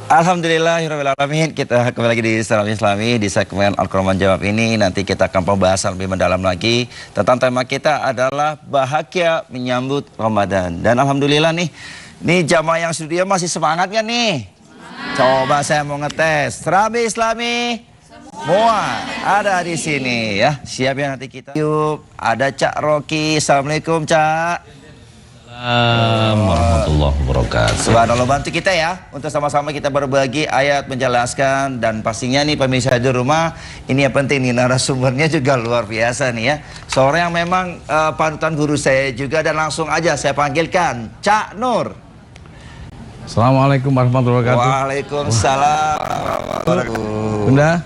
Alhamdulillahirrahmanirrahim. Kita kembali lagi di Salam Islami di segmen Al-Quran Menjawab ini. Nanti kita akan pembahasan lebih mendalam lagi tentang tema kita adalah bahagia menyambut Ramadan. Dan alhamdulillah nih jamaah yang studio masih semangat kan nih? Coba saya mau ngetes. Salam Islami semua ada di sini ya. Siap ya nanti kita. Yuk, ada Cak Rocky. Assalamualaikum Cak. Warahmatullahi wabarakatuh. Subhanallah, bantu kita ya untuk sama-sama kita berbagi ayat, menjelaskan, dan pastinya nih pemirsa di rumah ini yang penting nih, narasumbernya juga luar biasa nih ya. Seorang yang memang panutan guru saya juga, dan langsung aja saya panggilkan Cak Nur. Assalamualaikum warahmatullahi wabarakatuh. Waalaikumsalam warahmatullahi. Bunda,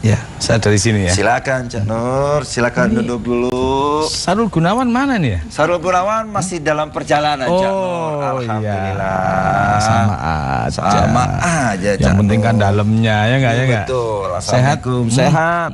ya saya dari sini ya. Silakan Cak Nur, silakan duduk dulu. Sarul Gunawan mana nih ya? Sarul Gunawan masih dalam perjalanan Cak Nur. Alhamdulillah. Sama aja. Sama aja Cak Yang penting kan Nur. dalamnya ya nggak ya nggak? Betul. Sehat, sehat.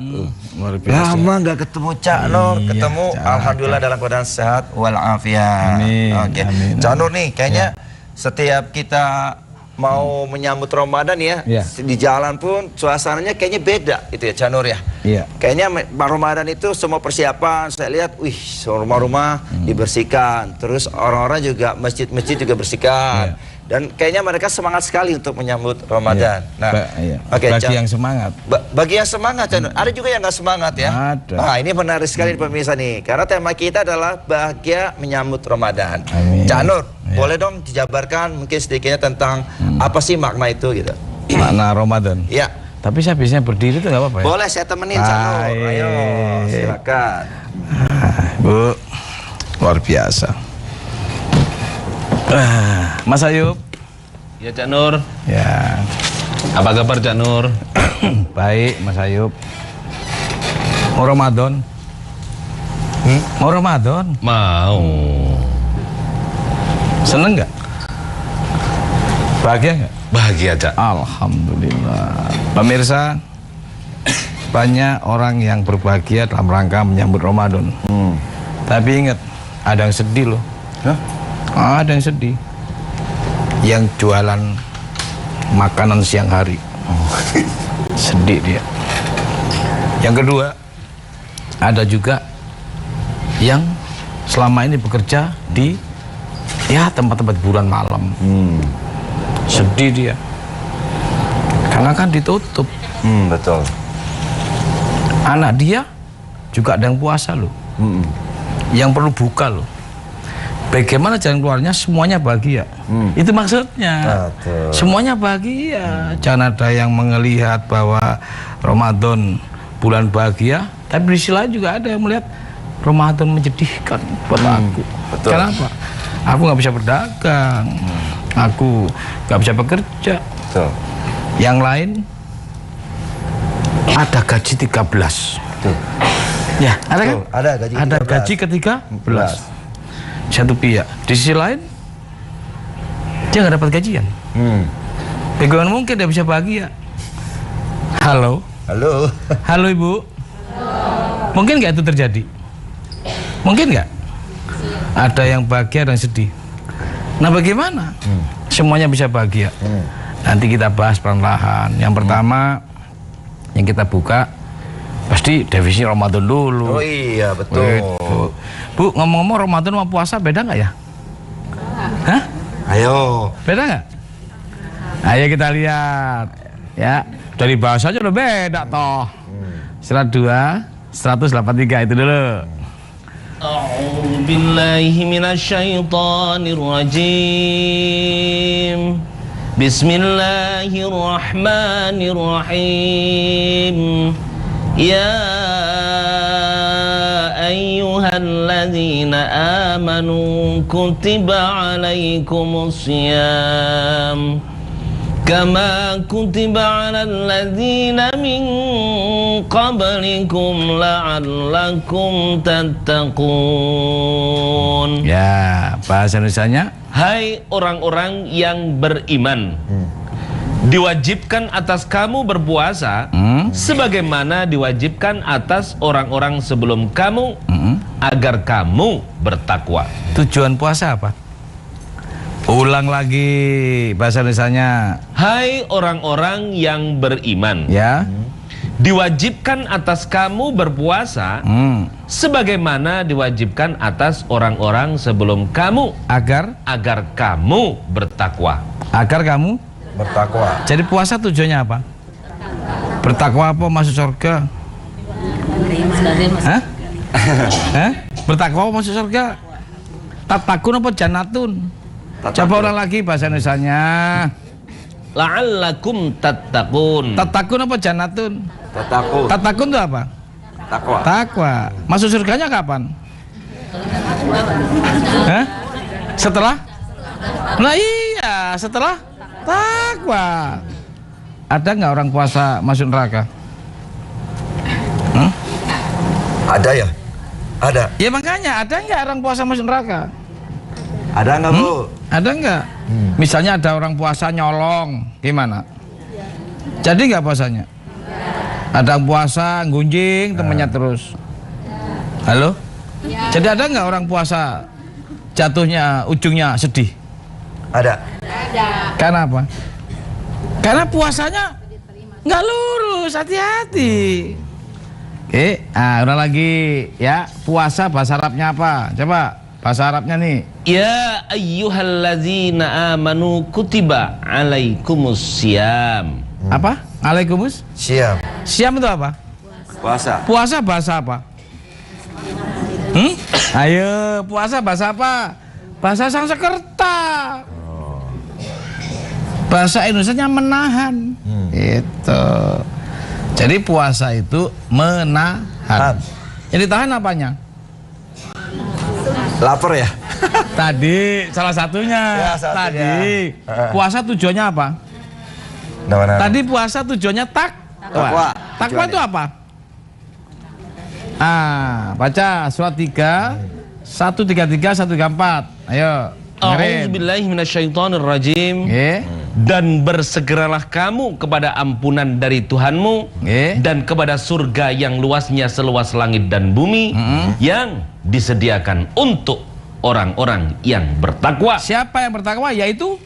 Luar biasa. Lama nggak ketemu Cak Nur, Iya, ketemu Cak. Alhamdulillah dalam keadaan sehat walafiat. Amin, Oke. amin. Cak Nur nih kayaknya setiap kita mau menyambut Ramadan ya, Iya. di jalan pun suasananya kayaknya beda itu ya Cak Nur ya. Iya. Kayaknya Ramadan itu semua persiapan saya lihat, wih, rumah-rumah dibersihkan, terus orang-orang juga masjid-masjid juga bersihkan. Iya. Dan kayaknya mereka semangat sekali untuk menyambut Ramadan. Iya. Nah, Iya. oke, Bagi Cak. yang semangat. Bagi yang semangat, Cak Nur. Ada juga yang nggak semangat ya. Ada. Nah, ini menarik sekali pemirsa nih, karena tema kita adalah bahagia menyambut Ramadan. Amin. Cak Nur, Ya. boleh dong dijabarkan mungkin sedikitnya tentang apa sih makna itu gitu? Makna Ramadan. Ya, Tapi saya biasanya berdiri tuh nggak apa-apa ya? boleh saya temenin Cak Nur. Baik. Ayo, silakan. Bu, luar biasa. Mas Ayub. Ya Cak Nur, Ya, apa kabar Cak Nur? baik Mas Ayub. Mau Ramadan? Mau Ramadan? Mau. Seneng nggak? Bahagia nggak? Bahagia Cak. Alhamdulillah. Pemirsa, banyak orang yang berbahagia dalam rangka menyambut Ramadan. Tapi ingat, ada yang sedih loh. Ada yang sedih. Yang jualan makanan siang hari. Sedih dia. Yang kedua, ada juga yang selama ini bekerja di tempat-tempat hiburan malam. Sedih dia. Karena kan ditutup. Betul. Anak dia juga ada yang puasa loh. Yang perlu buka loh. Bagaimana jalan keluarnya, semuanya bahagia. Itu maksudnya. Betul. Semuanya bahagia. Jangan ada yang melihat bahwa Ramadan bulan bahagia, tapi di sisi lain juga ada yang melihat Ramadan menyedihkan buat aku. Betul. Kenapa? Aku nggak bisa berdagang. Aku nggak bisa bekerja. Betul. Yang lain ada gaji 13. Tuh. Ya, ada kan? Betul, ada gaji Ada 13. gaji ke-13. Satu pihak. Di sisi lain dia nggak dapat gajian. Bagaimana mungkin dia bisa bahagia? Halo. Halo. Halo Ibu. Mungkin nggak itu terjadi? Mungkin nggak? Ada yang bahagia dan sedih. Nah bagaimana? Semuanya bisa bahagia. Nanti kita bahas perlahan. Yang pertama yang kita buka pasti definisi Ramadan dulu. Oh iya, betul. Bu, ngomong-ngomong Ramadan sama puasa beda nggak ya? Hah? Ayo. Beda nggak? Ayo kita lihat. Ya, dari bahasa aja udah beda toh. Surat 2, 183 itu dulu. A'udzu billahi minasyaitonir rajim. Bismillahirrahmanirrahim. Ya ayyuhalladzina amanu kutiba alaikumus syiyam kama kutiba alal ladzina min qablikum la'allakum tattaqun. Ya, bahasa Indonesianya. Hai orang-orang yang beriman, diwajibkan atas kamu berpuasa sebagaimana diwajibkan atas orang-orang sebelum kamu agar kamu bertakwa. Tujuan puasa apa? Ulang lagi bahasa Indonesianya. Hai orang-orang yang beriman, Ya. diwajibkan atas kamu berpuasa sebagaimana diwajibkan atas orang-orang sebelum kamu, Agar kamu bertakwa. agar kamu Bertakwa. jadi puasa tujuannya apa? Bertakwa apa masuk surga? Hah? Hah? Bertakwa apa masuk surga? Tatakun apa jannatun? Coba ulang lagi bahasa Indonesianya. La'allakum tattaqun. Tatakun apa jannatun? Takut. Tatakun itu apa? Takwa. Takwa. Masuk surganya kapan? Hah? Setelah? Nah iya, setelah takwa. Ada nggak orang puasa masuk neraka? Ada ya? Ada. Ya makanya ada nggak orang puasa masuk neraka? Ada nggak Bu? Ada nggak? Misalnya ada orang puasa nyolong, gimana? Jadi nggak puasanya? Ada yang puasa gunjing temennya terus. Halo? Jadi ada nggak orang puasa jatuhnya ujungnya sedih? Ada. Karena apa? Karena puasanya nggak lurus, hati-hati. Oke, udah lagi ya. Puasa bahasa Arabnya apa? Coba bahasa Arabnya nih. Ya ayyuhalladzina amanu kutiba alaikumus syiyam. Apa? Alaikumus? Siap. Siam itu apa? Puasa. Puasa bahasa apa? Ayo, puasa bahasa apa? Bahasa Sanskerta. Bahasa Indonesianya menahan. Itu. Jadi puasa itu menahan. Yang ditahan apanya? Lapar ya? Tadi salah satunya. Ya, satunya. Tadi puasa tujuannya apa? Tadi puasa tujuannya takwa. Takwa itu apa? Baca surat 3 133 134. Ayo. A'udzubillahi minasyaitonirrajim. Dan bersegeralah kamu kepada ampunan dari Tuhanmu dan kepada surga yang luasnya seluas langit dan bumi yang disediakan untuk orang-orang yang bertakwa. Siapa yang bertakwa? Yaitu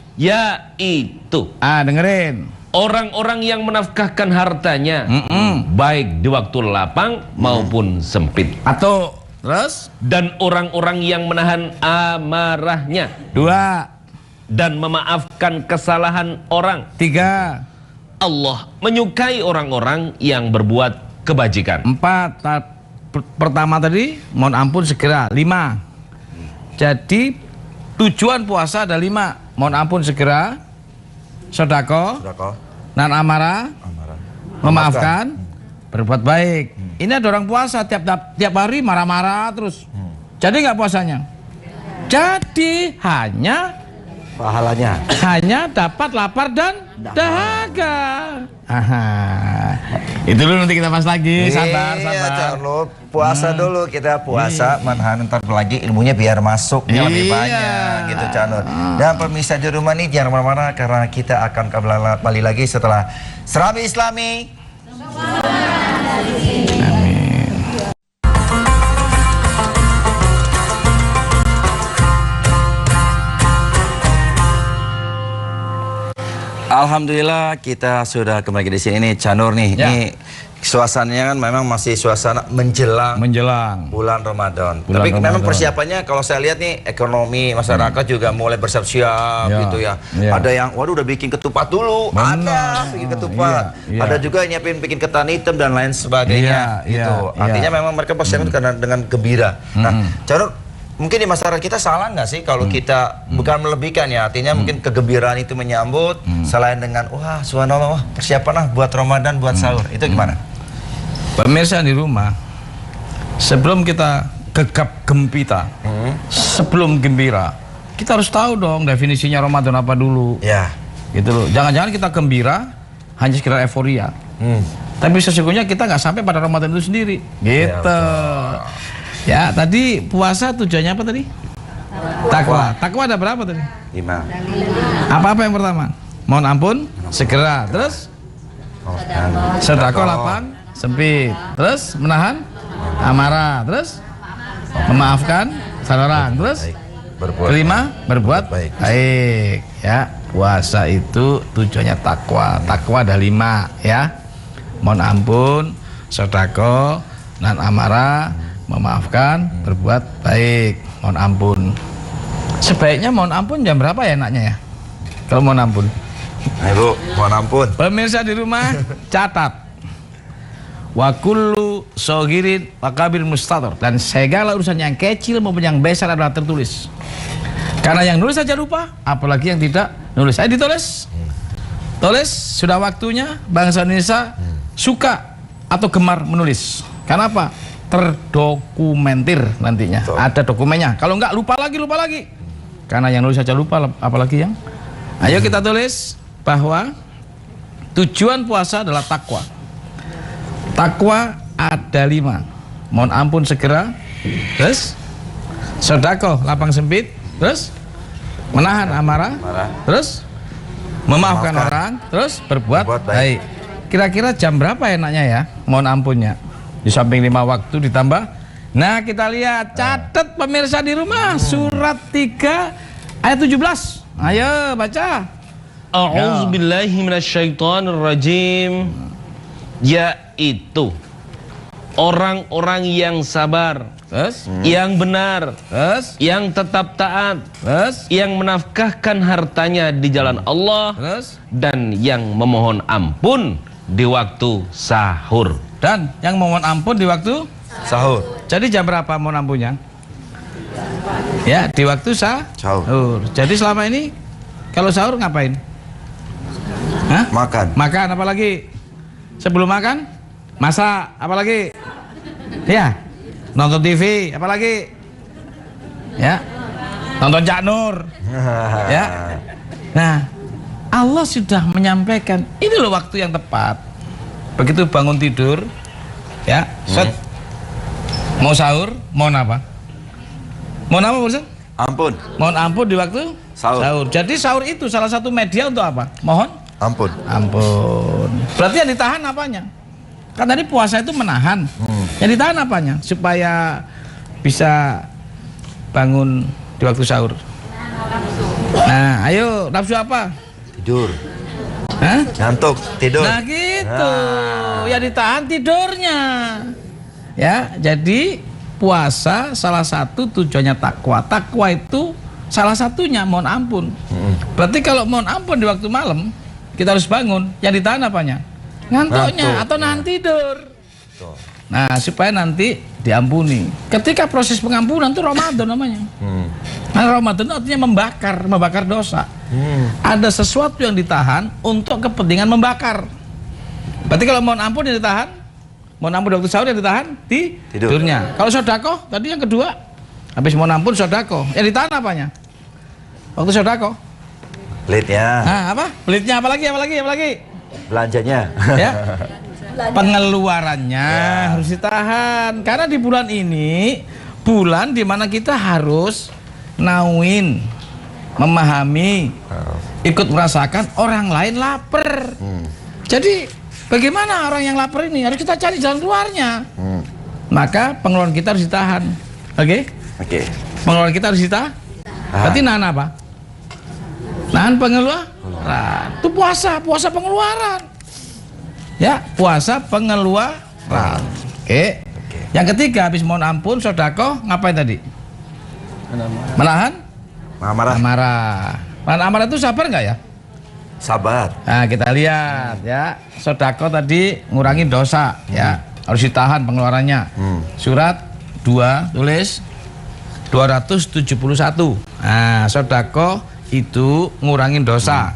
dengerin. Orang-orang yang menafkahkan hartanya baik di waktu lapang maupun sempit. Atau terus? Dan orang-orang yang menahan amarahnya. 2. Dan memaafkan kesalahan orang. 3. Allah menyukai orang-orang yang berbuat kebajikan. 4. Pertama tadi mohon ampun segera. 5. Jadi tujuan puasa ada 5. Mohon ampun segera, sedekah, nahan amarah, memaafkan, berbuat baik. Ini ada orang puasa tiap hari marah-marah terus. Jadi nggak puasanya? Jadi Pahalanya. hanya dapat lapar dan dahaga. Itu dulu, nanti kita bahas lagi. Sabar. Carlo, puasa dulu, kita puasa menahan, ntar lagi ilmunya biar masuknya lebih banyak gitu Canur. Dan pemirsa di rumah nih jangan kemana-mana karena kita akan kembali lagi setelah Serambi Islami. Alhamdulillah kita sudah kembali di sini nih Canur nih. Ya. Ini suasananya kan memang masih suasana menjelang bulan Ramadan. Tapi memang persiapannya kalau saya lihat nih ekonomi masyarakat juga mulai bersiap-siap gitu ya. Ada yang waduh udah bikin ketupat dulu, ada bikin ketupat. Ada juga yang nyiapin bikin ketan hitam dan lain sebagainya gitu. Artinya memang mereka persiapan karena dengan gembira. Nah, Canur, mungkin di masyarakat kita salah nggak sih kalau kita bukan melebihkan ya, artinya mungkin kegembiraan itu menyambut selain dengan wah subhanallah persiapan lah buat Ramadan, buat sahur, itu gimana? Pemirsa di rumah, sebelum kita gegap gempita, sebelum gembira, kita harus tahu dong definisinya Ramadan apa dulu. Ya. Gitu loh. Jangan-jangan kita gembira hanya sekedar euforia. Tapi sesungguhnya kita nggak sampai pada Ramadan itu sendiri. Gitu. Ya, tadi puasa tujuannya apa tadi? Takwa. Takwa ada berapa tadi? 5. Apa yang pertama? Mohon ampun, segera. Terus? Sedekah lapang, sempit. Terus menahan amarah. Terus memaafkan salah orang. Terus kelima berbuat baik. Ya, puasa itu tujuannya takwa. Takwa ada 5 ya. Mohon ampun, sedekah, nahan amarah, memaafkan, berbuat baik. Mohon ampun. Sebaiknya mohon ampun jam berapa ya enaknya ya? Kalau mohon ampun. Ayo, mohon ampun. Pemirsa di rumah, catat. Wa kullu saghirin wa kabir mustatir, dan segala urusan yang kecil maupun yang besar adalah tertulis. Karena yang nulis saja lupa, apalagi yang tidak nulis. Saya ditulis. Tulis, sudah waktunya bangsa Indonesia suka atau gemar menulis. Karena apa? Terdokumentir nantinya. Ada dokumennya. Kalau enggak lupa lagi. Karena yang nulis saja lupa, apalagi yang. Ayo kita tulis bahwa tujuan puasa adalah takwa. Takwa ada 5. Mohon ampun segera, terus sedekah lapang sempit, terus menahan amarah, terus memaafkan orang, terus berbuat baik. Kira-kira jam berapa enaknya ya? Mohon ampunnya. Di samping 5 waktu ditambah. Nah, kita lihat, catat pemirsa di rumah, surat 3 ayat 17. Ayo baca. A'udzubillahi minasyaitonirrajim. Yaitu orang-orang yang sabar, yang benar, yang tetap taat, yang menafkahkan hartanya di jalan Allah, dan yang memohon ampun di waktu sahur. Dan yang memohon ampun di waktu Sahur. Jadi jam berapa mohon ampunnya? Ya, di waktu sahur. Jadi selama ini kalau sahur ngapain? Hah? Makan apa lagi? Sebelum makan masak, apalagi? Ya, nonton TV, apalagi? Ya, nonton Cak Nur. Ya. Nah, Allah sudah menyampaikan ini loh waktu yang tepat. Begitu bangun tidur, ya, mau sahur, mohon apa? Mohon apa, Bos? Ampun. Mohon ampun di waktu sahur. Jadi sahur itu salah satu media untuk apa? Mohon ampun. Berarti yang ditahan apanya? Kan tadi puasa itu menahan. Yang ditahan apanya? Supaya bisa bangun di waktu sahur. Nah, ayo nafsu apa? Tidur. Hah? Ngantuk, tidur. Nah gitu. Yang ditahan tidurnya. Ya, jadi puasa salah satu tujuannya takwa. Takwa itu salah satunya mohon ampun. Berarti kalau mohon ampun di waktu malam, kita harus bangun. Yang ditahan apanya? Ngantuknya atau nahan tidur. Nah, supaya nanti diampuni. Ketika proses pengampunan itu Ramadan namanya. Nah, Ramadan itu artinya membakar dosa. Ada sesuatu yang ditahan untuk kepentingan membakar. Berarti kalau mohon ampun yang ditahan, mohon ampun waktu sahur yang ditahan tidurnya. Kalau sedekah tadi yang kedua, habis mohon ampun sedekah, yang ditahan apanya? Waktu sedekah. Belitnya. Nah, apa? Belitnya apalagi? Belanjanya. Ya. Pengeluarannya harus ditahan. Karena di bulan ini bulan dimana kita harus nauin, memahami, ikut merasakan orang lain lapar. Jadi bagaimana orang yang lapar ini? Harus kita cari jalan keluarnya. Maka pengeluaran kita harus ditahan. Oke? Pengeluaran kita harus ditahan. Berarti nahan apa? Nahan pengeluaran. Itu puasa pengeluaran. Ya, puasa pengeluaran. Oke. Yang ketiga, habis mohon ampun, sedekah, ngapain tadi? Menahan amarah. Menahan amarah itu sabar nggak ya? Sabar. Nah, kita lihat ya, sedekah tadi ngurangin dosa, ya. Harus ditahan pengeluarannya. Surat 2 tulis 271. Nah, sedekah itu ngurangin dosa.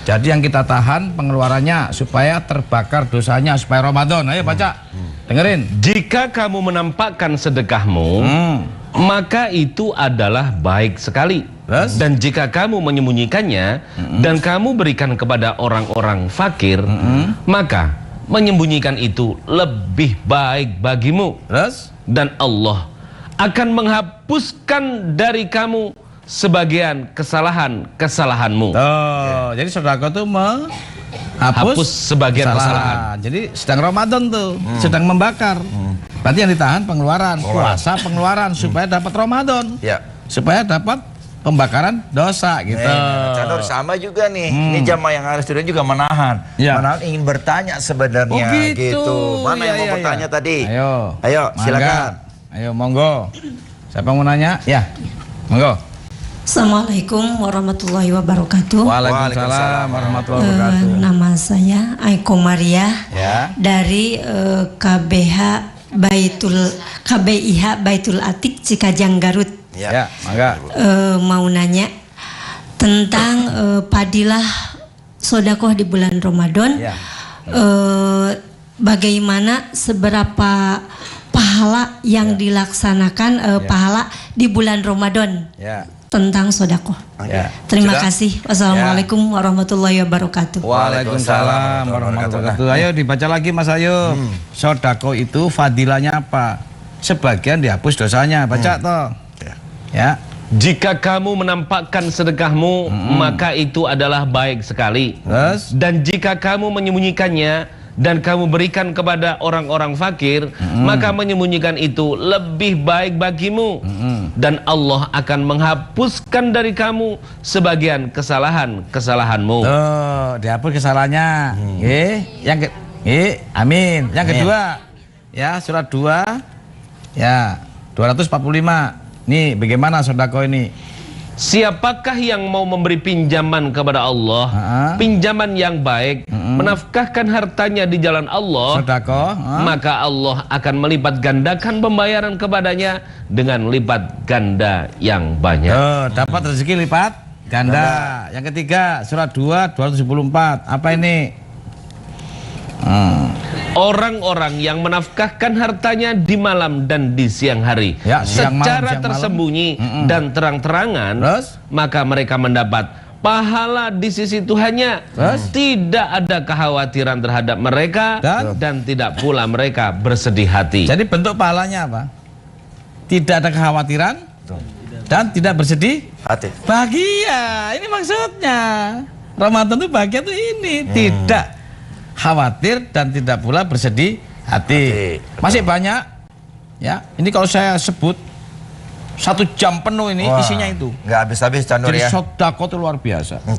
Jadi yang kita tahan pengeluarannya supaya terbakar dosanya, supaya Ramadan. Ayo baca. Dengerin. Jika kamu menampakkan sedekahmu, maka itu adalah baik sekali. Dan jika kamu menyembunyikannya dan kamu berikan kepada orang-orang fakir, maka menyembunyikan itu lebih baik bagimu. Dan Allah akan menghapuskan dari kamu sebagian kesalahanmu. Jadi sedekah itu menghapus sebagian kesalahan. Jadi sedang Ramadan tuh, sedang membakar. Berarti yang ditahan pengeluaran, puasa pengeluaran supaya dapat Ramadan. supaya dapat pembakaran dosa gitu. Canur sama juga nih. Ini jamaah yang ada studio juga menahan. Menahan ingin bertanya sebenarnya gitu. Mana yang mau bertanya tadi? Ayo silakan. Ayo monggo. Siapa yang mau nanya? Ya. Monggo. Assalamualaikum warahmatullahi wabarakatuh. Waalaikumsalam warahmatullahi wabarakatuh. Nama saya Aiko Maria dari KBIH Baitul Atik Cikajang Garut. Ya, mangga. Mau nanya tentang padilah sodakoh di bulan Ramadan. Bagaimana seberapa pahala yang dilaksanakan pahala di bulan Ramadan? Tentang sodakoh. Terima kasih. Wassalamualaikum warahmatullahi wabarakatuh. Waalaikumsalam warahmatullahi wabarakatuh. Ayo dibaca lagi Mas Ayu. Sodakoh itu fadilahnya apa? Sebagian dihapus dosanya. Baca toh. Ya. Jika kamu menampakkan sedekahmu, maka itu adalah baik sekali. Dan jika kamu menyembunyikannya dan kamu berikan kepada orang-orang fakir, maka menyembunyikan itu lebih baik bagimu. Dan Allah akan menghapuskan dari kamu sebagian kesalahan-kesalahanmu. Dihapus kesalahannya. Amin. Yang kedua, ya surat 2 ya 245. Nih bagaimana sedekah ini? Siapakah yang mau memberi pinjaman kepada Allah, pinjaman yang baik, menafkahkan hartanya di jalan Allah, maka Allah akan melipat gandakan pembayaran kepadanya dengan lipat ganda yang banyak. Dapat rezeki lipat ganda. Yang ketiga surat 2 274. Apa ini? Orang-orang yang menafkahkan hartanya di malam dan di siang hari, secara tersembunyi dan terang-terangan, maka mereka mendapat pahala di sisi Tuhannya. Tidak ada kekhawatiran terhadap mereka dan tidak pula mereka bersedih hati. Jadi bentuk pahalanya apa? Tidak ada kekhawatiran dan tidak bersedih hati. Bahagia. Ini maksudnya. Ramadan itu bahagia tuh ini. Tidak khawatir dan tidak pula bersedih hati. Masih banyak ya. Ini kalau saya sebut 1 jam penuh ini isinya itu. Nggak habis-habis Canur ya. Jadi sedekah itu luar biasa. Nah,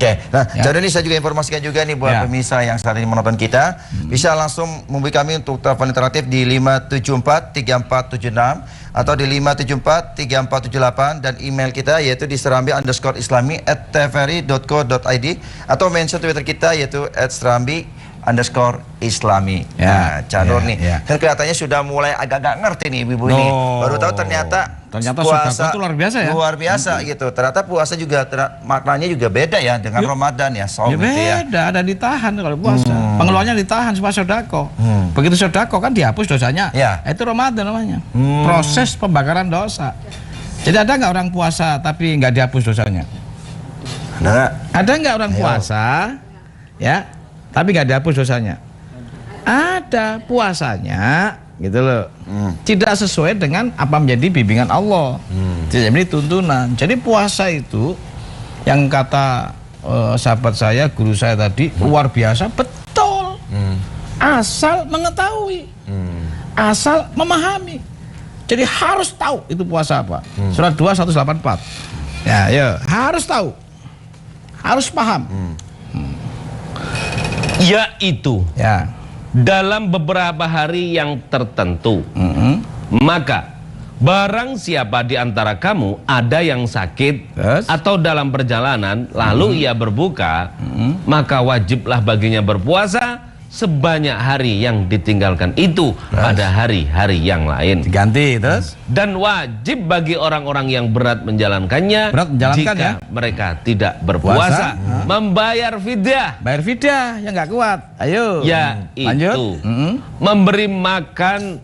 Canur ini saya juga informasikan juga nih buat pemirsa yang saat ini menonton kita, bisa langsung menghubungi kami untuk telepon interaktif di 574 3476 atau di 574 3478 dan email kita yaitu di serambi_islami@tvri.co.id atau mention Twitter kita yaitu @serambi_islami. Nah, Canur nih, kan kelihatannya sudah mulai agak-agak ngerti nih ibu-ibu ini. Baru tahu ternyata puasa itu luar biasa ya. Luar biasa gitu. Ternyata puasa juga maknanya juga beda ya dengan Ramadan ya. Gitu beda, ada ditahan kalau puasa. Pengeluarannya ditahan supaya sedekah. Begitu sedekah kan dihapus dosanya. Itu Ramadan namanya. Proses pembakaran dosa. Jadi ada nggak orang puasa tapi nggak dihapus dosanya? Ada nggak orang puasa ya tapi nggak dihapus dosanya? Ada, puasanya gitu loh, tidak sesuai dengan apa menjadi bimbingan Allah, tidak menjadi tuntunan. Jadi puasa itu yang kata sahabat saya, guru saya tadi, luar biasa, betul. Asal mengetahui, asal memahami. Jadi harus tahu itu puasa apa. Surat 2 184. Ya, harus tahu, harus paham. Yaitu dalam beberapa hari yang tertentu, maka barang siapa di antara kamu ada yang sakit atau dalam perjalanan lalu ia berbuka, maka wajiblah baginya berpuasa sebanyak hari yang ditinggalkan itu pada hari-hari yang lain. Diganti terus. Dan wajib bagi orang-orang yang berat menjalankannya, jika mereka tidak berpuasa, membayar fidyah. Bayar fidyah yang nggak kuat. Ayo. Yaitu memberi makan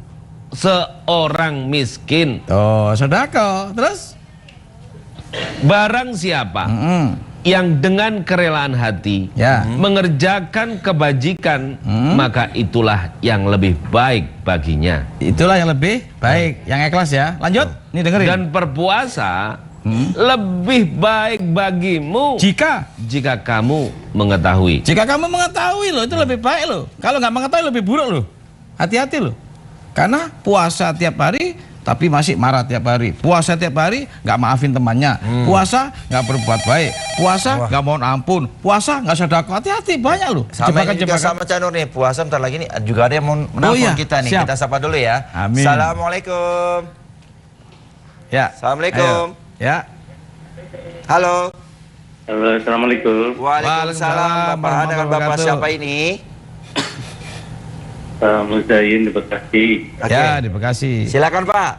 seorang miskin. Sedekah. Terus barang siapa yang dengan kerelaan hati mengerjakan kebajikan, maka itulah yang lebih baik baginya. Itulah yang lebih baik, yang ikhlas ya. Lanjut, nih dengerin. Dan berpuasa lebih baik bagimu jika kamu mengetahui. Jika kamu mengetahui loh, itu lebih baik loh. Kalau nggak mengetahui lebih buruk loh. Hati-hati loh. Karena puasa tiap hari tapi masih marah tiap hari. Puasa tiap hari nggak maafin temannya. Puasa nggak berbuat baik. Puasa nggak mohon ampun. Puasa nggak sedekah. Hati-hati, banyak loh. Sama ini juga sama Cak Nur nih, puasa bentar lagi nih juga ada yang mau menelpon kita nih. Kita sapa dulu ya. Amin. Assalamualaikum. Ya. Assalamualaikum. Ayo. Ya. Halo. Halo, assalamualaikum. Waalaikumsalam. Bapak dengan Bapak siapa ini? Pak Muzain di Bekasi. Oke. Ya, di Bekasi. Silakan Pak.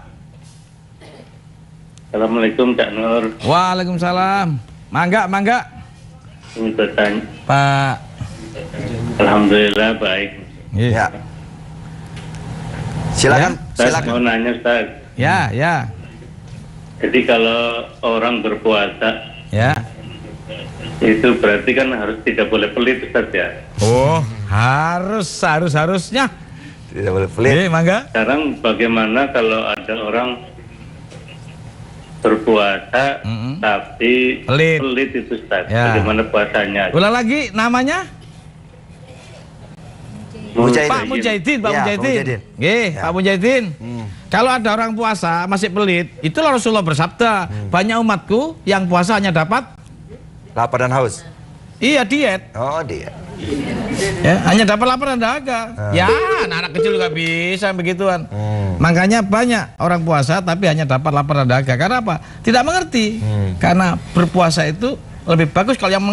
Assalamualaikum Cak Nur. Waalaikumsalam. Mangga, mangga. Ini bertanya. Pak. Alhamdulillah baik. Ya. Silakan. Saya mau nanya Ustaz. Ya, ya. Jadi kalau orang berpuasa, Ya. itu berarti kan harus tidak boleh pelit Ustaz ya. Oh, harusnya. Tidak boleh pelit. Mangga. Sekarang bagaimana kalau ada orang berpuasa tapi pelit itu Ustaz? Ya. Bagaimana puasanya? Ulang lagi namanya? Pak Mujahidin, Pak Ya, Mujahidin. Pak Pak Mujahidin. Kalau ada orang puasa masih pelit, itulah Rasulullah bersabda, banyak umatku yang puasa hanya dapat Lapar dan haus. iya diet. Oh, dia. Ya, hanya dapat lapar dan dahaga. Ya, anak-anak kecil juga bisa begituan. Makanya banyak orang puasa tapi hanya dapat lapar dan dahaga. Karena apa? Tidak mengerti. Karena berpuasa itu lebih bagus kalau yang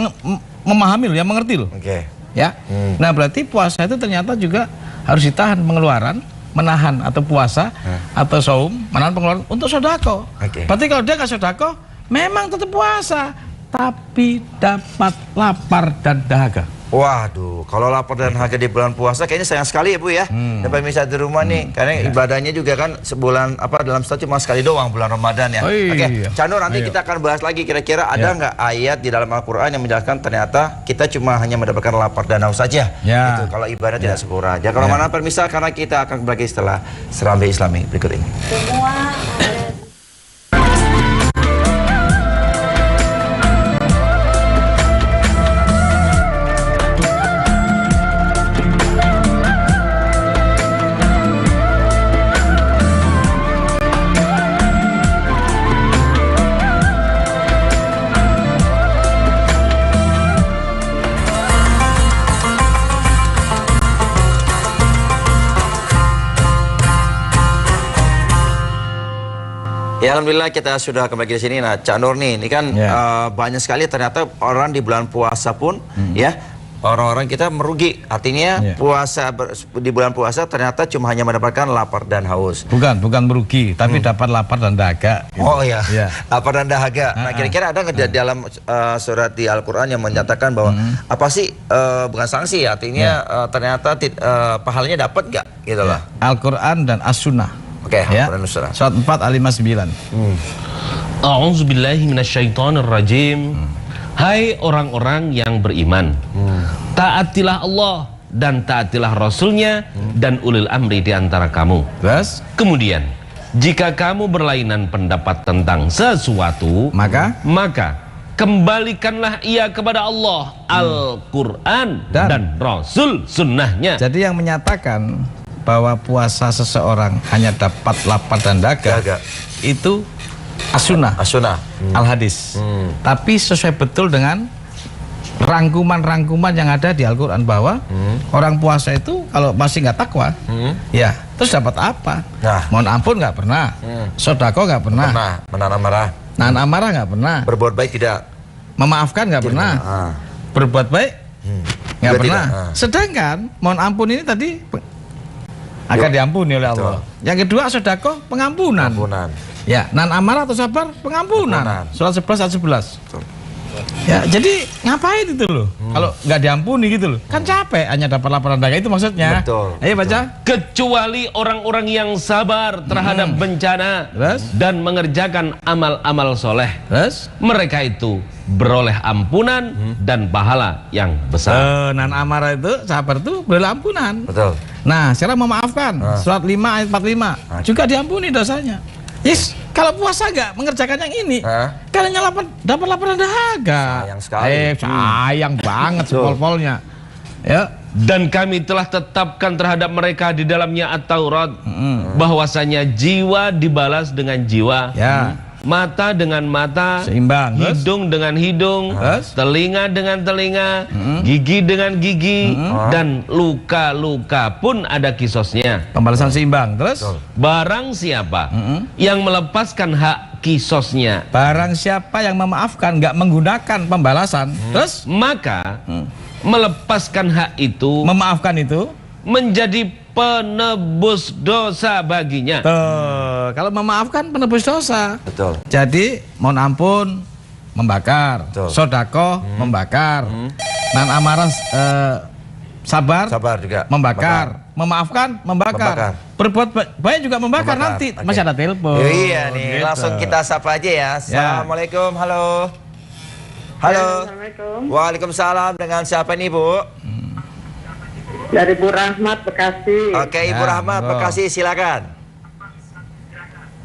memahami loh, yang mengerti loh. Oke. Ya. Nah, berarti puasa itu ternyata juga harus ditahan pengeluaran, menahan atau puasa atau saum, menahan pengeluaran untuk sedekah. Berarti kalau dia nggak sedekah, memang tetap puasa, tapi dapat lapar dan dahaga. Waduh, kalau lapar dan dahaga di bulan puasa kayaknya sayang sekali ya Bu ya. Dan pemirsa di rumah nih, karena ibadahnya juga kan sebulan dalam setahun cuma sekali doang bulan Ramadan ya. Oke, Cak Nur, nanti kita akan bahas lagi kira-kira ada nggak ayat di dalam Al-Qur'an yang menjelaskan ternyata kita cuma hanya mendapatkan lapar dan haus saja. Gitu, kalau ibadah tidak sempurna. Jangan kemana-mana pemirsa, karena kita akan kembali setelah Serambi Islami berikut ini. Ya alhamdulillah kita sudah kembali di sini. Nah, Cak Nur nih, ini kan banyak sekali ternyata orang di bulan puasa pun ya orang-orang kita merugi. Artinya puasa di bulan puasa ternyata cuma hanya mendapatkan lapar dan haus. Bukan merugi, tapi dapat lapar dan dahaga. Gitu. Oh iya, lapar dan dahaga. Nah, kira-kira ada nggak di dalam surat di Al-Qur'an yang menyatakan bahwa apa sih bukan sanksi, artinya ternyata pahalanya dapat nggak gitu loh. Al-Qur'an dan As-Sunnah. Oke, ya. Surat 4 Al-59. A'udzubillahi minasyaitonirrajim. Hai orang-orang yang beriman, taatilah Allah dan taatilah Rasulnya dan ulil amri di antara kamu. Terus? Kemudian, jika kamu berlainan pendapat tentang sesuatu, maka kembalikanlah ia kepada Allah, Al-Quran dan Rasul sunnahnya. Jadi yang menyatakan bahwa puasa seseorang hanya dapat lapar dan dahaga itu As-Sunnah, Al-Hadis. Tapi sesuai betul dengan rangkuman-rangkuman yang ada di Al-Quran bahwa orang puasa itu kalau masih nggak takwa, ya terus dapat apa? Mohon ampun nggak pernah, sedekah nggak pernah, menahan amarah, nggak pernah, berbuat baik tidak, memaafkan nggak pernah, berbuat baik nggak pernah. Sedangkan mohon ampun ini tadi akan diampuni oleh Allah. Yang kedua sedekah pengampunan. Ya, nan amarah atau sabar pengampunan. Surat 11 ayat 11. Ya, jadi ngapain itu loh? Kalau nggak diampuni gitu loh. Kan capek hanya dapat laporan dagang itu maksudnya. Ayo baca. Kecuali orang-orang yang sabar terhadap bencana dan mengerjakan amal-amal soleh. Mereka itu beroleh ampunan dan pahala yang besar. Nan amarah itu sabar itu beroleh ampunan. Betul. Nah, sekarang memaafkan. Surat 5 ayat 45 juga diampuni dosanya. Yes, kalau puasa nggak mengerjakan yang ini, kalian dapat laporan dahaga. Sayang sekali. Sayang banget sepol-polnya. Ya. Dan kami telah tetapkan terhadap mereka di dalamnya At-Taurat bahwasanya jiwa dibalas dengan jiwa, Ya. mata dengan mata, Seimbang. hidung dengan hidung, telinga dengan telinga, gigi dengan gigi, dan luka-luka pun ada kisosnya. Pembalasan seimbang. Terus? Barang siapa yang melepaskan hak kisosnya, Barang siapa yang memaafkan, nggak menggunakan pembalasan, terus maka melepaskan hak itu memaafkan itu, menjadi penebus dosa baginya. tuh, kalau memaafkan penebus dosa. Betul. Jadi mohon ampun membakar, Betul. sodako membakar, nan amarah sabar juga. membakar, memaafkan membakar, berbuat baik juga membakar. Nanti Oke. masih ada telepon. Iya nih, Gitu. langsung kita sapa aja ya. Assalamualaikum, halo. Halo. Assalamualaikum. Waalaikumsalam. Dengan siapa nih, Bu? Dari Bu Rahmat Bekasi. Oke, Ibu Ya, Rahmat, monggo. Bekasi, silakan.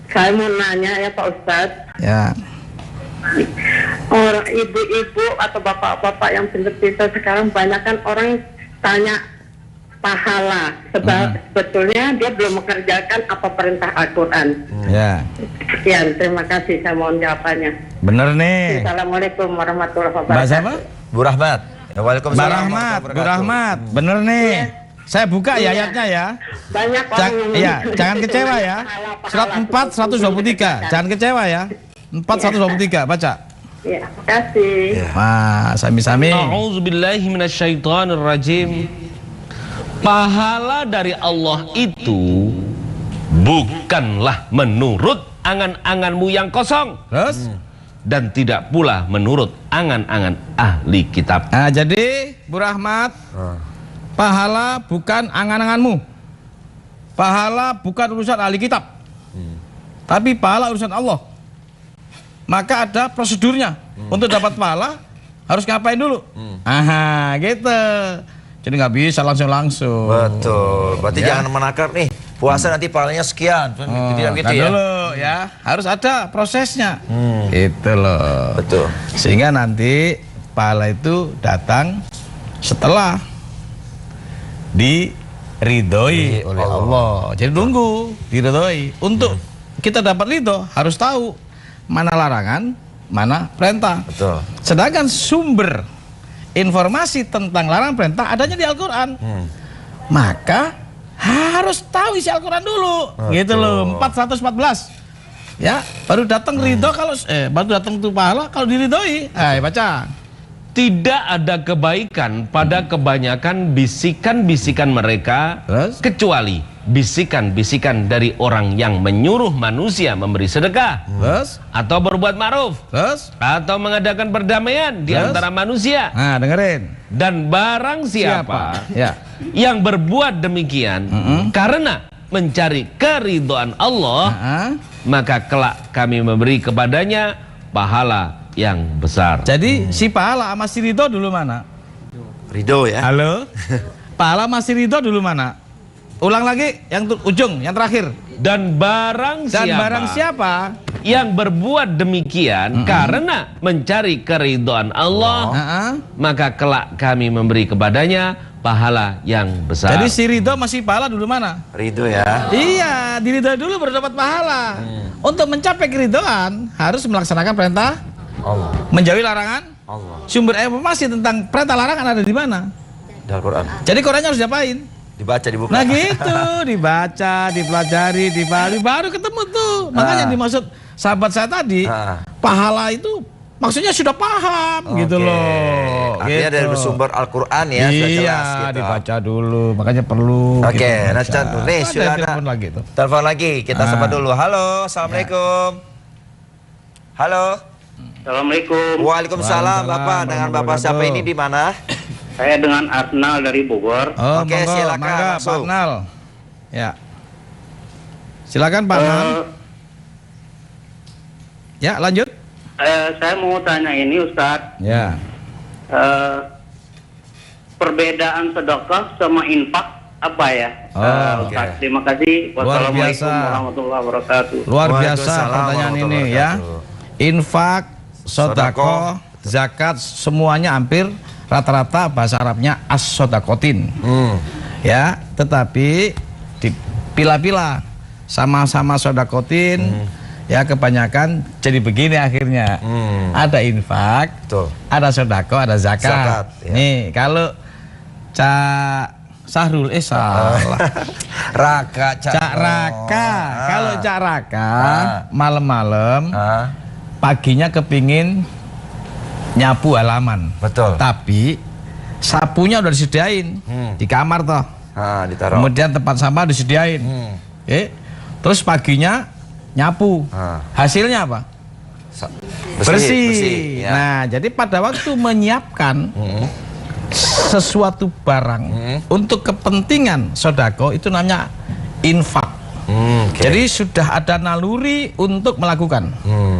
Saya mau nanya ya Pak Ustadz, Ya. orang ibu-ibu atau bapak-bapak yang benar kita sekarang banyak kan orang tanya pahala. Sebetulnya dia belum mengerjakan apa perintah Al-Quran. Ya. Sekian, terima kasih. Saya mohon jawabannya. Bener nih. Assalamualaikum warahmatullahi Mbak wabarakatuh. siapa? Bu Rahmat. Waalaikumsalam. Mbak Rahmat, Bu Rahmat, bener nih. Saya buka ya ayatnya ya. Banyak orang yang Iya, jangan kecewa ya. Surat 4 123. Jangan kecewa ya. 4 123 baca. Ya, terima kasih. Wah, sami-sami. A'udzubillahi minasyaitonirrajim. Pahala dari Allah itu bukanlah menurut angan-anganmu yang kosong, Terus? dan tidak pula menurut angan-angan ahli kitab. Nah, jadi Bu Rahmat, pahala bukan angan-anganmu. Pahala bukan urusan ahli kitab. Tapi pahala urusan Allah. Maka ada prosedurnya. Untuk dapat pahala harus ngapain dulu? Aha, gitu. Jadi nggak bisa langsung. Betul. Berarti jangan menakar nih. Puasa nanti pahalanya sekian. Tidak gitu Nah ya. dulu ya, harus ada prosesnya. Gitu loh. Betul. Sehingga nanti pahala itu datang setelah diridhoi oleh Allah. Jadi nunggu diridhoi. Untuk kita dapat ridho harus tahu mana larangan, mana perintah. Betul. Sedangkan sumber informasi tentang larangan perintah adanya di Al-Quran. Maka harus tahu isi Al-Quran dulu. Gitu loh, 414. Ya, baru datang ridho kalau baru datang tuh pahala kalau diridhoi. Ayo baca. Tidak ada kebaikan pada kebanyakan bisikan-bisikan mereka, Terus? kecuali bisikan-bisikan dari orang yang menyuruh manusia memberi sedekah, Terus? atau berbuat ma'ruf, Terus? atau mengadakan perdamaian di Terus? antara manusia. Nah, dengerin. Dan barang siapa Ya. yang berbuat demikian karena mencari keridhaan Allah, Nah, maka kelak kami memberi kepadanya pahala yang besar. jadi si pahala sama si ridho dulu mana? Ridho ya. Halo? Pahala sama si ridho dulu mana? Ulang lagi yang ujung, yang terakhir. Dan barang siapa yang berbuat demikian karena mencari keridhaan Allah, Nah, maka kelak kami memberi kepadanya pahala yang besar. jadi si ridho masih pahala dulu mana? Ridho ya. Iya, diridhoi dulu baru dapat pahala. Untuk mencapai keridhaan harus melaksanakan perintah Allah. menjauhi larangan. Allah. Sumber informasi tentang perintah larangan ada di mana? Di Al-Quran. Jadi Qurannya harus diapain? Dibaca, dibuka. Nah gitu, dibaca, dipelajari, dibalik, baru ketemu tuh. Makanya dimaksud sahabat saya tadi, pahala itu maksudnya sudah paham gitu loh. Artinya gitu. dari bersumber Al-Quran ya, sudah Iya, jelas gitu. dibaca dulu, makanya perlu. Oke, gitu, nah baca. Chan, nih Ada sudah ada telepon lagi tuh. telepon lagi, kita sapa dulu. Halo, assalamualaikum. Halo. Assalamualaikum. Waalaikumsalam, Bapak. Dengan Bapak siapa ini di mana? Saya dengan Arnal dari Bogor. Oh, Oke, monggo, silakan, mangga, Pak langsung. Nal. Ya. Silakan Pak Nal. Ya, lanjut. Saya mau tanya ini Ustadz, Ya. perbedaan sedekah sama infak apa ya? Oh, Ustadz, terima kasih. Luar Wassalamualaikum biasa. warahmatullahi wabarakatuh. Luar biasa Waalaikumsalam pertanyaan ini warahmatullahi ya. wabarakatuh. Infak, sedekah, zakat semuanya hampir rata-rata bahasa Arabnya as-sodakotin. Ya, tetapi dipilah-pilah sama-sama sodakotin. Ya, kebanyakan jadi begini akhirnya. Ada infak, ada sodako, ada zakat. Ya. Nih, kalau Cak Sahrul salah. Cak Raka. Kalau Cak Raka malam-malam paginya kepingin nyapu halaman. Betul. Tapi sapunya udah disediain di kamar toh. Ditaruh. Kemudian tempat sampah disediain. Terus paginya nyapu. Hasilnya apa? Bersih. Ya. Nah, jadi pada waktu menyiapkan sesuatu barang untuk kepentingan sodako itu namanya infak. Jadi sudah ada naluri untuk melakukan,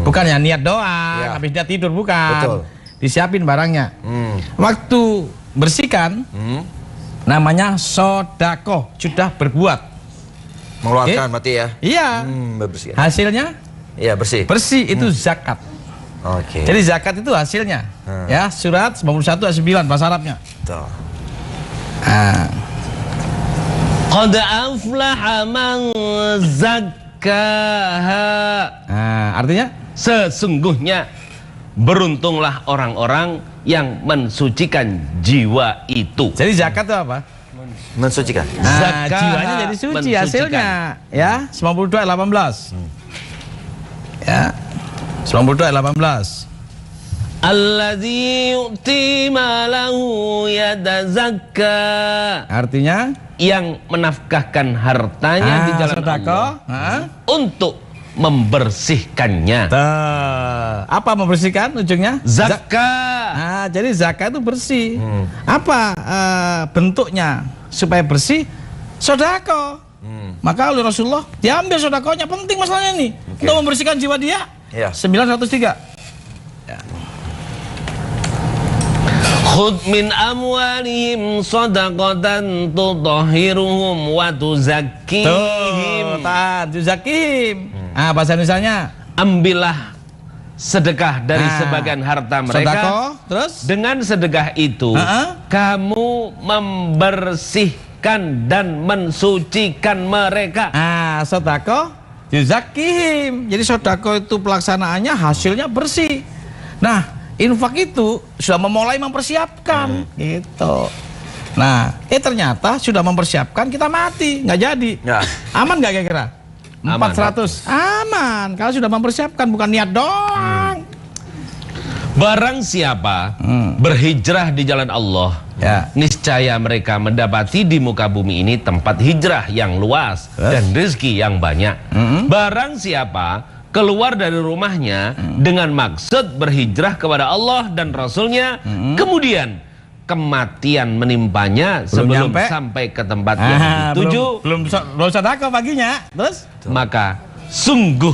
bukannya niat doang, habis dia tidur, bukan. Betul. Disiapin barangnya. Waktu bersihkan, namanya sodako, sudah berbuat. Mengeluarkan berarti ya? Iya. Membersihkan. Hasilnya? Iya, bersih. Bersih itu zakat. Oke. Jadi zakat itu hasilnya. Ya, surat 91 ayat 9 bahasa Arabnya. Tuh. Qad aflaha man zakkaha. Artinya Sesungguhnya beruntunglah orang-orang yang mensucikan jiwa itu. jadi zakat itu apa? Mensucikan. Zakat Jiwanya jadi suci mensucikan. hasilnya. Ya, 92 ayat 18. Ya. 92 ayat 18. Alladzi yu'ti malahu yatazakka. Artinya Yang menafkahkan hartanya di jalan sedekah, Allah untuk membersihkannya. Apa membersihkan ujungnya? Zakat. Jadi zakat itu bersih. Apa bentuknya supaya bersih? Sodako. Maka oleh Rasulullah diambil sodakonya, penting masalahnya nih untuk membersihkan jiwa dia. 903. Khudh min amwalihim sadaqatan tutahhiruhum wa tuzakkihim. Tuzakkihim. Bahasa Indonesianya, ambillah sedekah dari sebagian harta mereka. Sodako, terus dengan sedekah itu kamu membersihkan dan mensucikan mereka. sodako tuzakkihim. Jadi sodako itu pelaksanaannya hasilnya bersih. Nah, infak itu sudah memulai mempersiapkan gitu. Nah, ternyata sudah mempersiapkan, kita mati, nggak jadi. Aman nggak kira-kira? 400 aman kalau sudah mempersiapkan, bukan niat doang. Barang siapa berhijrah di jalan Allah, niscaya mereka mendapati di muka bumi ini tempat hijrah yang luas dan rezeki yang banyak. Barang siapa keluar dari rumahnya dengan maksud berhijrah kepada Allah dan Rasulnya, kemudian kematian menimpanya sebelum sampai ke tempat yang dituju, belum sedekah paginya, terus maka sungguh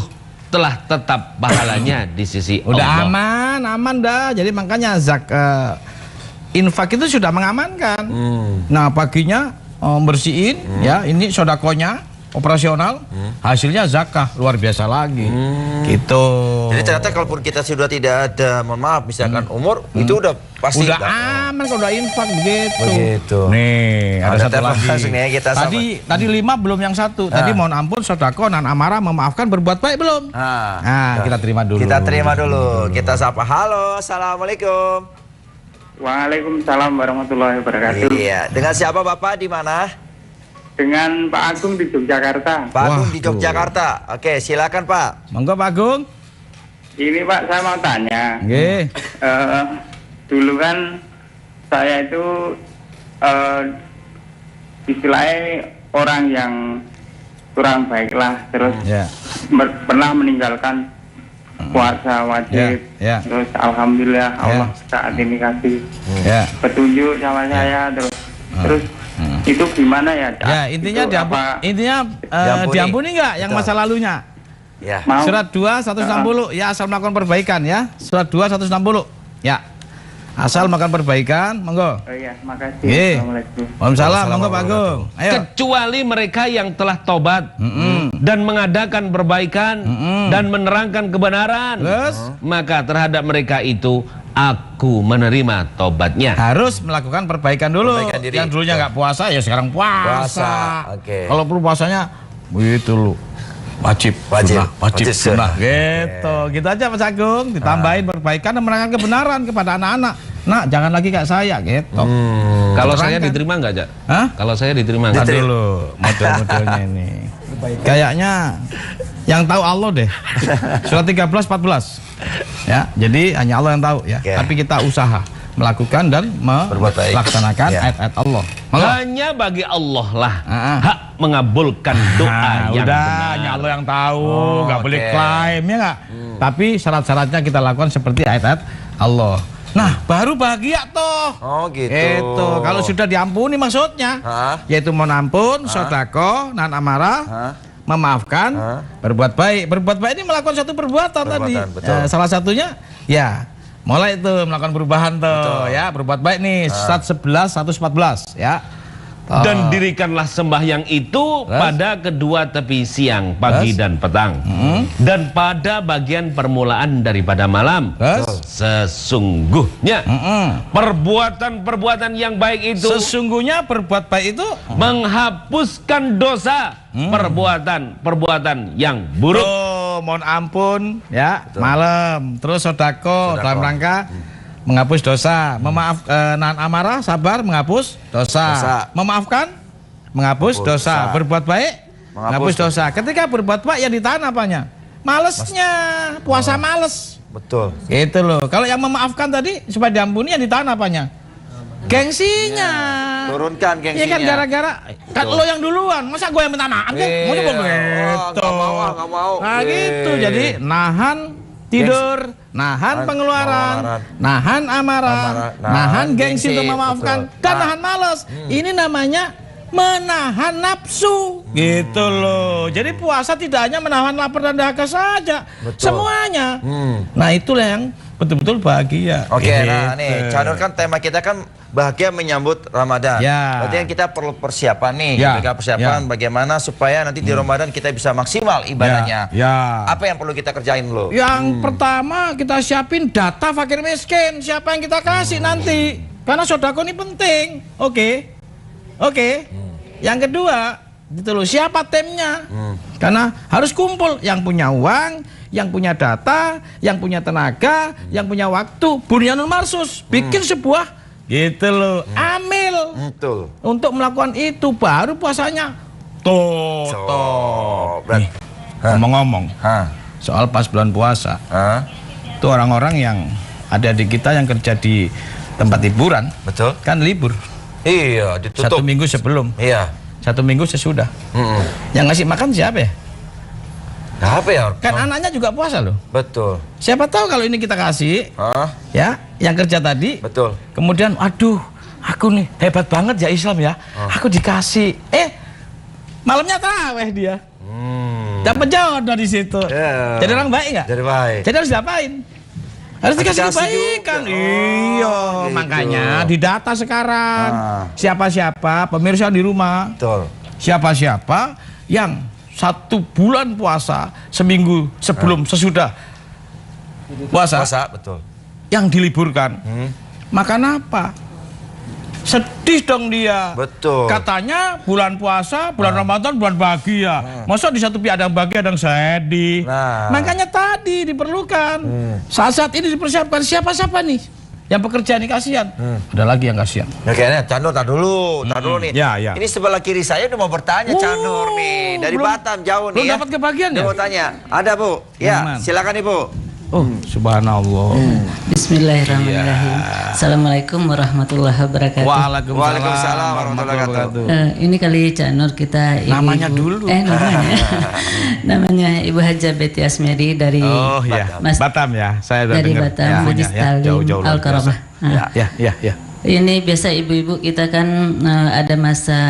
telah tetap pahalanya di sisi udah Allah. aman dah. Jadi makanya infak itu sudah mengamankan. Nah, paginya bersihin, ya ini sodakonya operasional, hasilnya zakah, luar biasa lagi. Gitu. Jadi ternyata kalaupun kita sudah tidak ada, mohon maaf, misalkan umur, itu udah pasti udah aman kalau udah infak begitu. Nih, ada satu lagi. Kita tadi 5 belum yang satu. Tadi mohon ampun, sodako, nan amarah, memaafkan, berbuat baik belum? Kita terima dulu. Kita sapa. Halo, assalamualaikum. Waalaikumsalam warahmatullahi wabarakatuh. Iya, dengan siapa Bapak, di mana? Dengan Pak Agung di Yogyakarta. Pak Agung di Yogyakarta. Oke, silakan Pak. Monggo Pak Agung. Ini Pak, saya mau tanya. Dulu kan saya itu istilahnya orang yang kurang baik lah, terus pernah meninggalkan puasa wajib. Terus alhamdulillah Allah saat ini kasih petunjuk sama saya, terus itu gimana ya? Intinya diampuni nggak yang masa lalunya? Surat 2 160 ya, asal melakukan perbaikan ya. Surat 2 160 ya. Asal melakukan perbaikan, monggo. Oh iya, makasih. Assalamualaikum. Waalaikumsalam, monggo Pak Agung. Ayo. Kecuali mereka yang telah tobat dan mengadakan perbaikan dan menerangkan kebenaran, maka terhadap mereka itu aku menerima tobatnya. Harus melakukan perbaikan dulu. Perbaikan diri. Yang dulunya nggak puasa ya sekarang puasa. Oke. Kalau perlu puasanya begitu lu. Wajib, sunnah. Gitu. Gitu aja Mas Agung. Ditambahin perbaikan dan menerangkan kebenaran kepada anak-anak. Nak, jangan lagi kayak saya gitu. Kalau saya diterima nggak, Jak? Hah? Kalau saya diterima nggak? Dulu model-modelnya ini. Kayaknya yang tahu Allah deh. Surat 13 14. Ya, jadi hanya Allah yang tahu ya. Oke. Tapi kita usaha melakukan dan Berbuat baik. melaksanakan Ya. ayat-ayat Allah. Hanya bagi Allah lah Ah. hak mengabulkan doa Nah, yang udah, benar. hanya Allah yang tahu, nggak oke. boleh klaim ya nggak. Tapi syarat-syaratnya kita lakukan seperti ayat-ayat Allah. Nah, baru bahagia toh. Oh gitu. Itu kalau sudah diampuni maksudnya, Hah? yaitu mohon ampun, sedekah, nahan amarah, Hah? memaafkan, berbuat baik. Berbuat baik ini melakukan satu perbuatan tadi. Betul. Salah satunya, ya mulai itu melakukan perubahan tuh, ya berbuat baik nih. Stat 11, 114, ya. Dan dirikanlah sembahyang itu pada kedua tepi siang, pagi dan petang. Dan pada bagian permulaan daripada malam. Sesungguhnya perbuatan-perbuatan yang baik itu Sesungguhnya berbuat baik itu menghapuskan dosa perbuatan-perbuatan yang buruk. oh, mohon ampun ya malam, terus sodako dalam rangka menghapus dosa, nahan amarah, sabar, menghapus dosa. Memaafkan, menghapus dosa. Berbuat baik, menghapus dosa. Ketika berbuat baik yang ditahan apanya? Malesnya, puasa males. Betul. Itu loh. Kalau yang memaafkan tadi supaya diampuni yang ditahan apanya? Gengsinya. Turunkan Iya gengsinya. kan gara-gara kan lo yang duluan, masa gue yang minta maaf kan? Masa gue gitu. nggak mau. Nah gitu. Jadi nahan tidur, nahan pengeluaran, nahan amarah, nahan gengsi untuk memaafkan, dan nahan malas. Ini namanya menahan nafsu, gitu loh. Jadi puasa tidak hanya menahan lapar dan dahaga saja, semuanya. Nah itulah yang betul-betul bahagia. Oke, nah Gitu. nih, Canur kan tema kita kan bahagia menyambut Ramadan. Ya. Berarti yang kita perlu persiapan nih, Ya. kita persiapan bagaimana supaya nanti di Ramadan kita bisa maksimal ibadahnya. Ya. Apa yang perlu kita kerjain dulu? Yang pertama kita siapin data fakir miskin, siapa yang kita kasih nanti, karena sodako ini penting. Oke. Yang kedua, gitu loh, siapa timnya? Karena harus kumpul yang punya uang, yang punya data, yang punya tenaga, yang punya waktu. Bunyanul Marsus bikin sebuah gitu loh, amil Betul. untuk melakukan itu, baru puasanya. Berat. Ngomong-ngomong Hah? soal pas bulan puasa, Hah? itu orang-orang yang ada di kita yang kerja di tempat hiburan Betul. kan libur Iya, 1 ditutup. minggu sebelum, Iya. 1 minggu sesudah. Yang ngasih makan siapa ya? Nah, apa ya? Kan anaknya juga puasa loh. Betul. Siapa tahu kalau ini kita kasih, Hah? ya, yang kerja tadi, Betul. kemudian, aduh, aku nih hebat banget ya Islam ya, aku dikasih, malamnya taraweh dia, dapat jodoh di situ. Ya. Jadi orang baik nggak? Jadi baik. Jadi harus diapain? Harus dikasih dikasih kebaikan. juga. Iya, gitu. makanya didata sekarang. Siapa-siapa pemirsa di rumah, Betul. siapa-siapa yang 1 bulan puasa, seminggu sebelum sesudah puasa, Betul. yang diliburkan, makan apa? Sedih dong dia. Betul. Katanya bulan puasa, bulan Ramadan, bulan bahagia. Masa di satu pihak ada yang bahagia, ada yang sedih. Nah. Makanya tadi diperlukan. Saat ini dipersiapkan siapa-siapa nih yang pekerja nih, kasihan. Ada lagi yang kasihan. Ya kayaknya Canur, tar dulu nih. Ya. Ini sebelah kiri saya udah mau bertanya Canur nih. Dari belum- Batam jauh nih belum ya. dapat kebagian Dia ya? mau tanya. Ada Bu? Ya, Yang mana? silakan Ibu. Oh, subhanallah. Bismillahirrahmanirrahim. Assalamualaikum warahmatullahi wabarakatuh. Waalaikumsalam warahmatullahi wabarakatuh. Ini kali Cak Nur kita Namanya dulu. namanya Ibu Haja Betty Asmeri dari Oh ya, Mas- Batam ya. Saya udah dari dengar. Batam, Ya, Majlis ya, Talim jauh-jauh luar Al-Karamah. biasa. Ya. Ini biasa ibu-ibu kita kan ada masa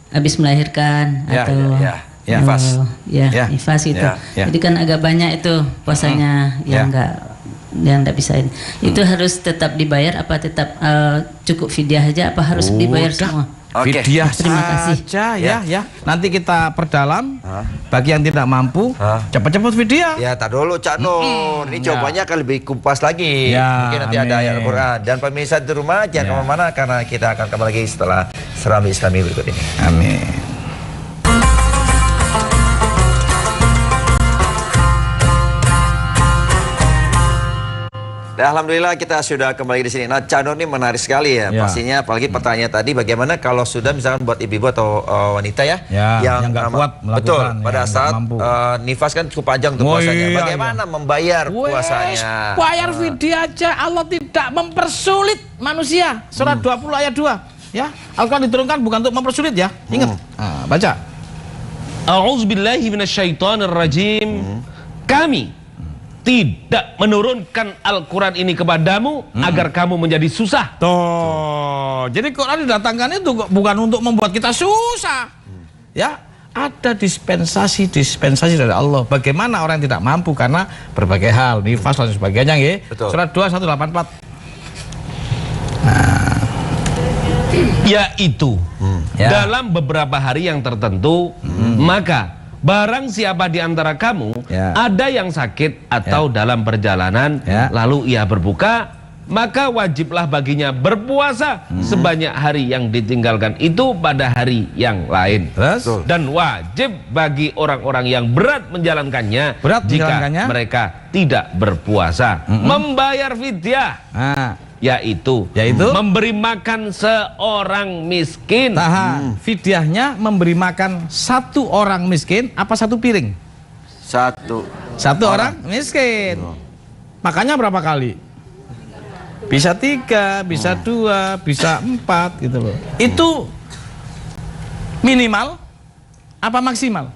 habis melahirkan Ya, atau ya, nifas. ya, nifas itu. Ya. Jadi kan agak banyak itu puasanya yang enggak bisa ini. Itu harus tetap dibayar apa tetap cukup fidyah aja apa harus dibayar semua? Oke. Fidyah Terima kasih. saja ya. Nanti kita perdalam. Bagi yang tidak mampu, cepat-cepat fidyah. Ya, tar dulu Cak Nur. Ini jawabannya akan lebih kumpas lagi. Ya, Mungkin nanti ada ayat amin. Al-Quran. Dan pemirsa di rumah jangan kemana-mana karena kita akan kembali lagi setelah Serambi Islami berikut ini. Amin. Dan alhamdulillah kita sudah kembali di sini. Nah, Cak Nur ini menarik sekali ya. Ya. Pastinya apalagi pertanyaan tadi bagaimana kalau sudah misalkan buat ibu-ibu atau wanita ya, yang nggak kuat melakukan, betul pada yang saat nggak mampu. nifas kan cukup panjang untuk Oh, puasanya. iya, Bagaimana membayar puasanya? Bayar fidyah aja, Allah tidak mempersulit manusia. Surat 20 ayat 2. Ya, Al-Quran diturunkan bukan untuk mempersulit ya. Ingat. Nah, baca. A'udzubillahi minasyaitonirrajim. Kami tidak menurunkan Al-Quran ini kepadamu agar kamu menjadi susah. Tuh, jadi Quran didatangkan itu bukan untuk membuat kita susah. Ya, ada dispensasi dari Allah. Bagaimana orang yang tidak mampu karena berbagai hal, nifas dan sebagainya, ya. Betul. Surat 2 184. Yaitu Ya. dalam beberapa hari yang tertentu, maka barang siapa di antara kamu Ya. ada yang sakit atau dalam perjalanan, Ya. lalu ia berbuka, maka wajiblah baginya berpuasa sebanyak hari yang ditinggalkan itu pada hari yang lain. Terus? Dan wajib bagi orang-orang yang berat menjalankannya, Berat jika menjalankannya? mereka tidak berpuasa, membayar fidyah, Nah, yaitu memberi makan seorang miskin. tahan. Fidyahnya memberi makan satu orang miskin apa satu piring? Satu orang miskin. Makannya berapa kali? Bisa 3, bisa 2, bisa 4 gitu loh. Itu minimal apa maksimal?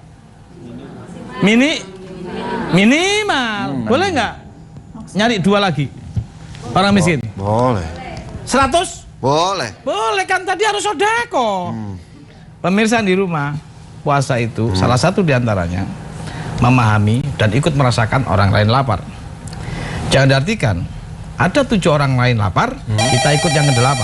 Minimal. Boleh nggak nyari 2 lagi orang miskin? Boleh. 100? Boleh. Boleh kan, tadi harus sodeko. Pemirsa di rumah, puasa itu salah satu diantaranya memahami dan ikut merasakan orang lain lapar. Jangan diartikan ada 7 orang lain lapar, kita ikut yang ke-8.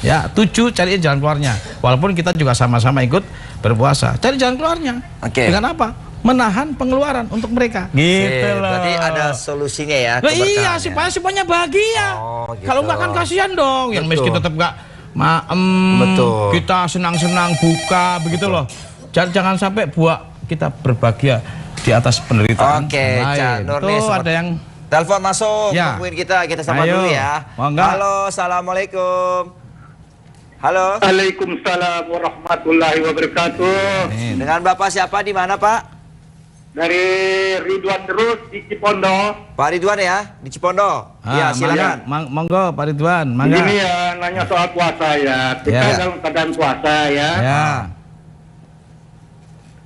Ya, 7 cari jalan keluarnya. Walaupun kita juga sama-sama ikut berpuasa, cari jalan keluarnya. Oke. Dengan apa? Menahan pengeluaran untuk mereka. Gitu loh. Berarti ada solusinya ya. Nah, iya, keberkahannya. supaya semuanya bahagia. Oh, gitu. Kalau enggak kan kasihan dong. Yang Betul. miskin tetap enggak Betul. kita senang-senang buka begitu loh. Jangan sampai kita berbahagia di atas penderitaan. Oke, yang Cak lain. Nur Tuh nih, ada yang telepon masuk, Ya. nungguin kita sama Ayo. dulu ya. Monggo. Halo, assalamualaikum. Halo, Waalaikumsalam warahmatullahi wabarakatuh. dengan Bapak siapa di mana Pak? Dari Ridwan terus di Cipondo. Pak Ridwan ya, di Cipondo. Iya, silakan. Monggo Pak Ridwan, mangga. Ini ya nanya soal puasa ya. Kita Ya. dalam keadaan puasa ya. Ya.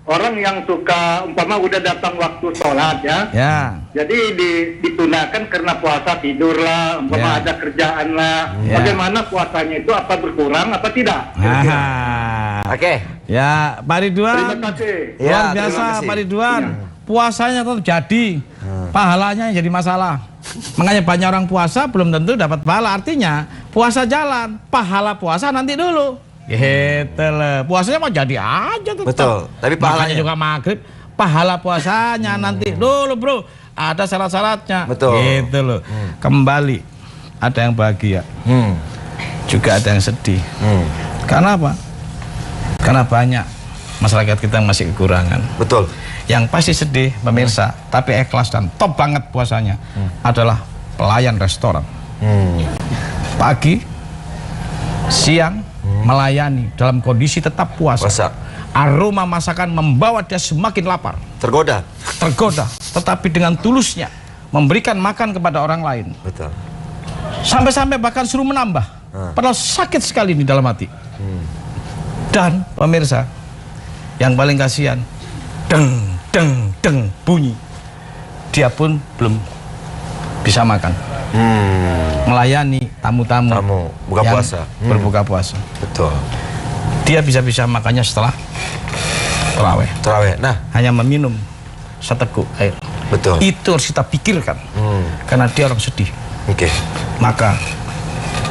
Orang yang suka umpama udah datang waktu sholat ya. Ya. Jadi ditunaikan karena puasa tidur lah, umpama Ya. ada kerjaan lah. Ya. Bagaimana puasanya itu apa berkurang apa tidak? Oke. Ya, Pak Ridwan. Terima kasih. Ya, Luar terima biasa kasih. Pak Ridwan. Puasanya tetap jadi. Pahalanya yang jadi masalah. Makanya banyak orang puasa belum tentu dapat pahala. Artinya puasa jalan, pahala puasa nanti dulu. Gitu loh. Puasanya mau jadi aja tetap. Betul, tapi pahalanya Makanya juga maghrib, pahala puasanya nanti dulu bro. Ada syarat-syaratnya. Betul. Gitu loh. Kembali ada yang bahagia, juga ada yang sedih. Karena apa? Karena banyak masyarakat kita yang masih kekurangan. Betul. Yang pasti sedih pemirsa, tapi ikhlas dan top banget puasanya adalah pelayan restoran. Pagi, siang melayani dalam kondisi tetap puasa. Aroma masakan membawa dia semakin lapar. Tergoda. Tetapi dengan tulusnya memberikan makan kepada orang lain. Betul. Sampai-sampai bahkan suruh menambah. Padahal sakit sekali di dalam hati. Dan pemirsa, yang paling kasihan, deng bunyi, dia pun belum bisa makan. Melayani tamu-tamu buka yang puasa. berbuka puasa. Betul. Dia bisa makannya setelah terawih. Nah, hanya meminum seteguk air. Betul. Itu harus kita pikirkan. Karena dia orang sedih. Oke. Maka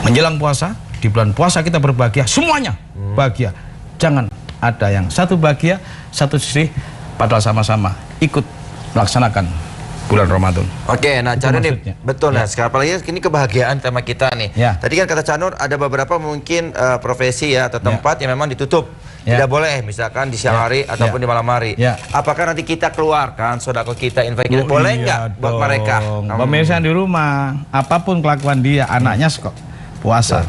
menjelang puasa di bulan puasa kita berbahagia, semuanya bahagia. Jangan ada yang satu bahagia, satu sedih, padahal sama-sama ikut melaksanakan bulan Ramadan. Oke, nah Cak Nur nih, maksudnya. betul nah. Sekarang apalagi ini kebahagiaan tema kita nih. Ya. Tadi kan kata Cak Nur ada beberapa mungkin profesi ya atau tempat yang memang ditutup. Tidak boleh, misalkan di siang hari ataupun di malam hari. Apakah nanti kita keluarkan sodako kita, infak kita, boleh nggak buat mereka? Pemirsa di rumah, apapun kelakuan dia, anaknya puasa,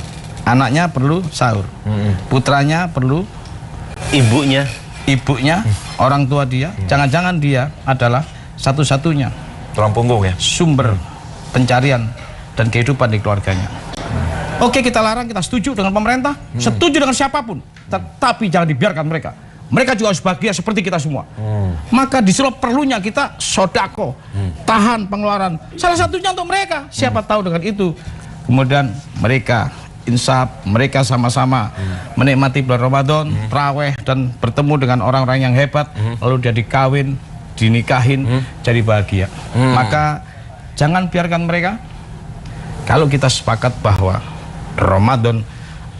anaknya perlu sahur, putranya perlu, ibunya, orang tua dia, jangan-jangan dia adalah satu-satunya tulang punggung ya, sumber pencarian dan kehidupan di keluarganya. Oke, kita larang, kita setuju dengan pemerintah, setuju dengan siapapun, tetapi jangan dibiarkan mereka. Mereka juga harus bahagia seperti kita semua. Maka disuruh perlunya kita sodako, tahan pengeluaran. Salah satunya untuk mereka. Siapa tahu dengan itu, kemudian mereka insaf, mereka sama-sama menikmati bulan Ramadan, traweh dan bertemu dengan orang-orang yang hebat, lalu dia dikawin, dinikahin, jadi bahagia. Maka jangan biarkan mereka. Kalau kita sepakat bahwa Ramadan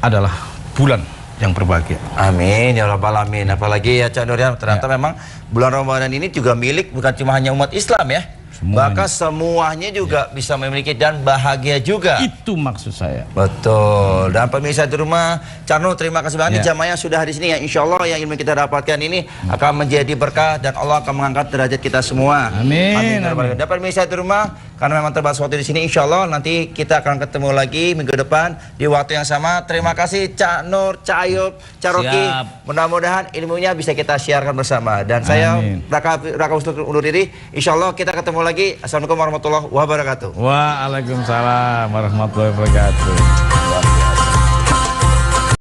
adalah bulan yang berbahagia. Amin ya rabbal alamin. Apalagi ya Cak Nur ya, ternyata memang bulan Ramadan ini juga milik bukan cuma hanya umat Islam ya. Bahkan semuanya juga bisa memiliki dan bahagia juga. Itu maksud saya. Betul. Dan pemirsa di rumah, Cak Nur terima kasih banget jamaah yang sudah di sini ya. Insya Allah yang ilmu kita dapatkan ini akan menjadi berkah dan Allah akan mengangkat derajat kita semua. Amin. Dan pemirsa di rumah, karena memang terbatas waktu di sini, Insya Allah nanti kita akan ketemu lagi minggu depan di waktu yang sama. Terima kasih Cak Nur, Cak Ayub, Cak Roki. Mudah-mudahan ilmunya bisa kita siarkan bersama. Dan saya Raka Ustaz undur diri. Insya Allah kita ketemu lagi. Assalamualaikum warahmatullahi wabarakatuh. Waalaikumsalam warahmatullahi wabarakatuh.